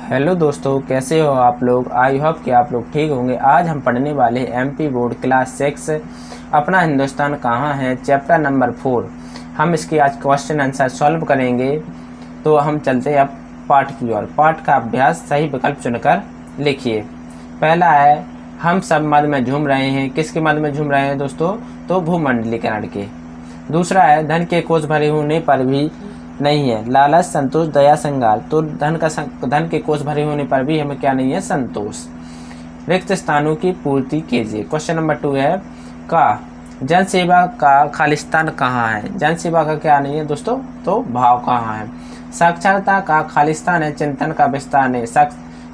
Hello दोस्तों, कैसे हो आप लोग। आई होप कि आप लोग ठीक होंगे। आज हम पढ़ने वाले एमपी बोर्ड क्लास 6 अपना हिंदुस्तान कहाँ है, चैप्टर नंबर 4। हम इसकी आज क्वेश्चन आंसर सॉल्व करेंगे। तो हम चलते हैं अब पाठ की ओर। पाठ का अभ्यास सही विकल्प चुनकर लिखिए। पहला है, हम सब मद में झूम रहे हैं। किसके मद में झूम रहे हैं दोस्तों? तो भूमंडलीकरण के। दूसरा है, धन के कोष भरे होने पर भी नहीं है लालच, संतोष, दया, श्रृंगार। तो धन के कोष भरे होने पर भी हमें क्या नहीं है? संतोष। रिक्त स्थानों की पूर्ति कीजिए। क्वेश्चन नंबर 2 है, का जन सेवा का खालिस्तान कहाँ है? जन सेवा का क्या नहीं है दोस्तों? तो भाव कहाँ है? साक्षरता का खालिस्तान है, चिंतन का विस्तार नहीं।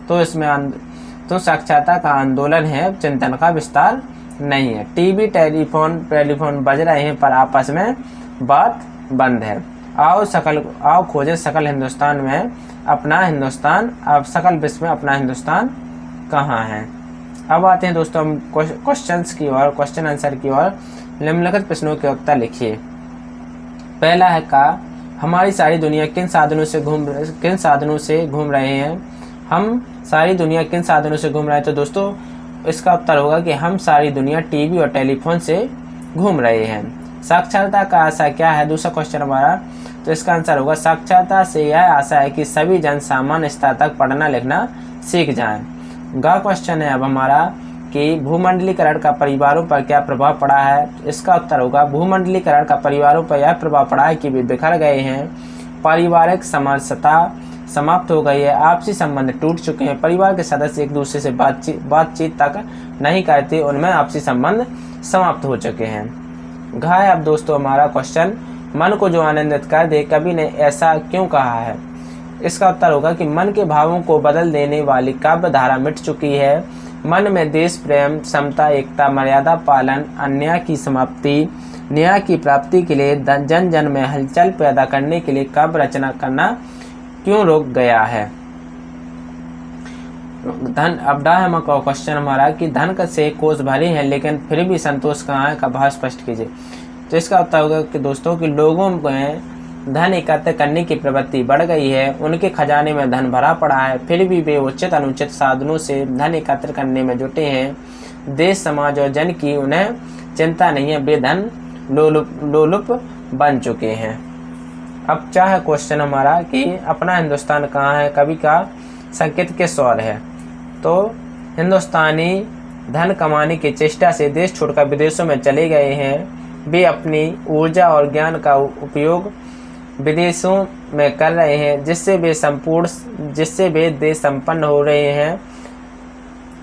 तो इसमें तो साक्षरता का आंदोलन है, चिंतन का विस्तार नहीं है। टीवी टेलीफोन बज रहे हैं पर आपस में बात बंद है। आओ खोजे सकल हिंदुस्तान में अपना हिंदुस्तान, अब सकल विश्व में अपना हिंदुस्तान कहाँ है? अब आते हैं दोस्तों हम क्वेश्चंस की ओर, क्वेश्चन आंसर की ओर। निम्नलिखित प्रश्नों के उत्तर लिखिए। पहला है, का हमारी सारी दुनिया किन साधनों से घूम रहे हैं? हम सारी दुनिया किन साधनों से घूम रहे हैं? तो दोस्तों इसका उत्तर होगा कि हम सारी दुनिया टीवी और टेलीफोन से घूम रहे हैं। साक्षरता का आशा क्या है? दूसरा क्वेश्चन हमारा, तो इसका आंसर होगा, साक्षरता से यह आशा है कि सभी जन सामान्य स्तर तक पढ़ना लिखना सीख जाएं। गा क्वेश्चन है अब हमारा कि भूमंडलीकरण का परिवारों पर क्या प्रभाव पड़ा है? इसका उत्तर होगा, भूमंडलीकरण का परिवारों पर यह प्रभाव पड़ा है कि वे बिखर गए हैं, पारिवारिक समरसता समाप्त हो गई है, आपसी संबंध टूट चुके हैं, परिवार के सदस्य एक दूसरे से बातचीत तक नहीं करते, उनमें आपसी संबंध समाप्त हो चुके हैं। घा है अब दोस्तों हमारा क्वेश्चन, मन को जो आनंदित कर दे, कवि ने ऐसा क्यों कहा है? इसका उत्तर होगा कि मन के भावों को बदल देने वाली काव्य धारा मिट चुकी है। मन में देश प्रेम, समता, एकता, मर्यादा पालन, अन्याय की समाप्ति, न्याय की प्राप्ति के लिए जन जन में हलचल पैदा करने के लिए काव्य रचना करना क्यों रोक गया है? धन अब डा है क्वेश्चन हमारा कि धन से कोष भरे हैं लेकिन फिर भी संतोष कहाँ है? का भाव स्पष्ट कीजिए। तो इसका उत्तर होगा कि दोस्तों कि लोगों में धन एकत्र करने की प्रवृत्ति बढ़ गई है, उनके खजाने में धन भरा पड़ा है, फिर भी वे उचित अनुचित साधनों से धन एकत्र करने में जुटे हैं। देश, समाज और जन की उन्हें चिंता नहीं है, वे धन लोलुप बन चुके हैं। अब क्या है क्वेश्चन हमारा कि अपना हिंदुस्तान कहाँ है? कवि का संकेत के स्वर है। तो हिंदुस्तानी धन कमाने की चेष्टा से देश छोड़कर विदेशों में चले गए हैं। वे अपनी ऊर्जा और ज्ञान का उपयोग विदेशों में कर रहे हैं, जिससे वे देश संपन्न हो रहे हैं।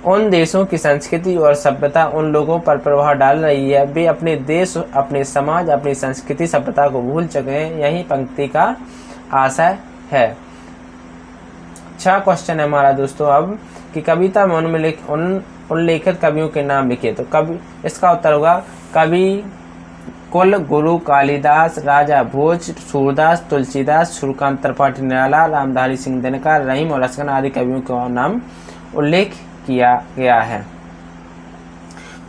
उन देशों की संस्कृति और सभ्यता उन लोगों पर प्रभाव डाल रही है। वे अपने देश, अपने समाज, अपनी संस्कृति, सभ्यता को भूल चुके हैं। यही पंक्ति का आशय है। 6 क्वेश्चन है हमारा दोस्तों अब कि कविता में उल्लेखित कवियों के नाम लिखिए। तो कवि, इसका उत्तर होगा कवि कुल, गुरु कालिदास, राजा भोज, सूरदास, तुलसीदास, सूर्यकांत त्रिपाठी निराला, रामधारी सिंह दिनकर, रहीम और रसगन आदि कवियों का नाम उल्लेख किया गया है।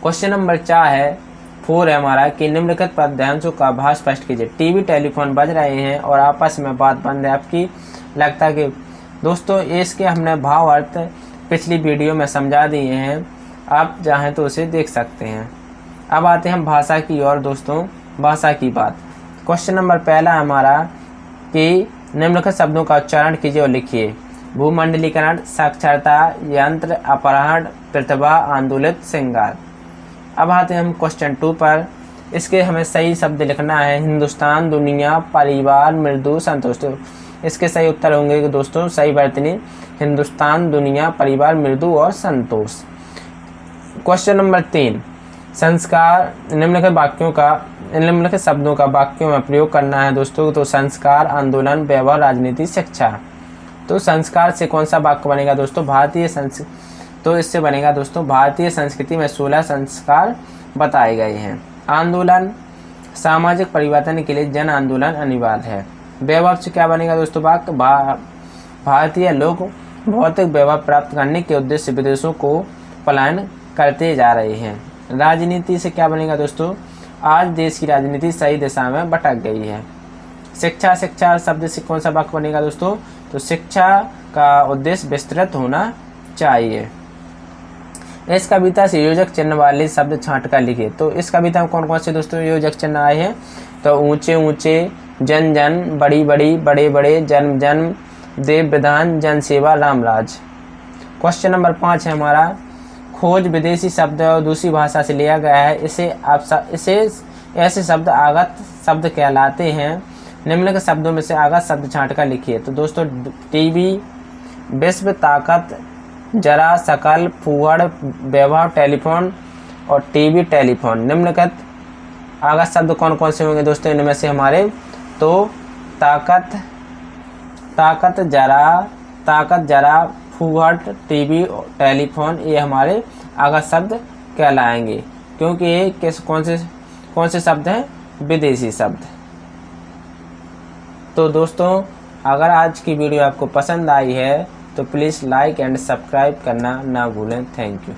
क्वेश्चन नंबर 4 है हमारा कि निम्नलिखित पद्यांशों का भाव स्पष्ट कीजिए। टीवी टेलीफोन बज रहे हैं और आपस में बात बंद है। आपकी लगता है कि दोस्तों इसके हमने भाव अर्थ पिछली वीडियो में समझा दिए हैं, आप चाहें तो उसे देख सकते हैं। अब आते हैं हम भाषा की ओर दोस्तों, भाषा की बात। क्वेश्चन नंबर 1 हमारा कि निम्नलिखित शब्दों का उच्चारण कीजिए और लिखिए। भूमंडलीकरण, साक्षरता, यंत्र, अपहरण, प्रतिभा, आंदोलित, श्रृंगार। अब आते हैं हम क्वेश्चन 2 पर। इसके हमें सही शब्द लिखना है। हिंदुस्तान, दुनिया, परिवार, मृदु, संतोष। इसके सही उत्तर होंगे कि दोस्तों सही वर्तनी हिंदुस्तान, दुनिया, परिवार, मृदु और संतोष। क्वेश्चन नंबर 3, संस्कार, निम्नलिखित शब्दों का वाक्यों में प्रयोग करना है दोस्तों। तो संस्कार, आंदोलन, व्यवहार, राजनीति, शिक्षा। तो संस्कार से कौन सा वाक्य बनेगा दोस्तों? तो इससे बनेगा दोस्तों, भारतीय संस्कृति में 16 संस्कार बताए गए हैं। आंदोलन, सामाजिक परिवर्तन के लिए जन आंदोलन अनिवार्य है। वैभव से क्या बनेगा दोस्तों वाक्य? भारतीय लोग भौतिक वैभव प्राप्त करने के उद्देश्य से विदेशों को पलायन करते जा रहे हैं। राजनीति से क्या बनेगा दोस्तों? आज देश की राजनीति सही दिशा में भटक गई है। शिक्षा शब्द से कौन सा वाक्य बनेगा दोस्तों? तो शिक्षा का उद्देश्य विस्तृत होना चाहिए। इस कविता से योजक चिन्ह वाले शब्द छांट कर लिखे। तो इस कविता में कौन कौन से दोस्तों योजक चिन्ह आए हैं? तो ऊंचे ऊंचे, जन जन, बड़ी बड़ी, बड़े बड़े, जन्म जन्म, देव विधान, जन सेवा, राम राज। क्वेश्चन नंबर 5 है हमारा, खोज विदेशी शब्द और दूसरी भाषा से लिया गया है, इसे ऐसे शब्द आगत शब्द कहलाते हैं। निम्नलिखित शब्दों में से आगत शब्द छांट कर लिखिए। तो दोस्तों टीवी, विश्व, ताकत, जरा, सकल, फूहड़, वैभव, टेलीफोन और टीवी, टेलीफोन। निम्नलिखित आगत शब्द कौन कौन से होंगे दोस्तों इनमें से हमारे? तो ताकत, जरा, फूहड़, टीवी, टेलीफोन, ये हमारे आगत शब्द कहलाएंगे, क्योंकि ये कौन से शब्द हैं? विदेशी शब्द। तो दोस्तों अगर आज की वीडियो आपको पसंद आई है तो प्लीज़ लाइक एंड सब्सक्राइब करना ना भूलें। Thank you.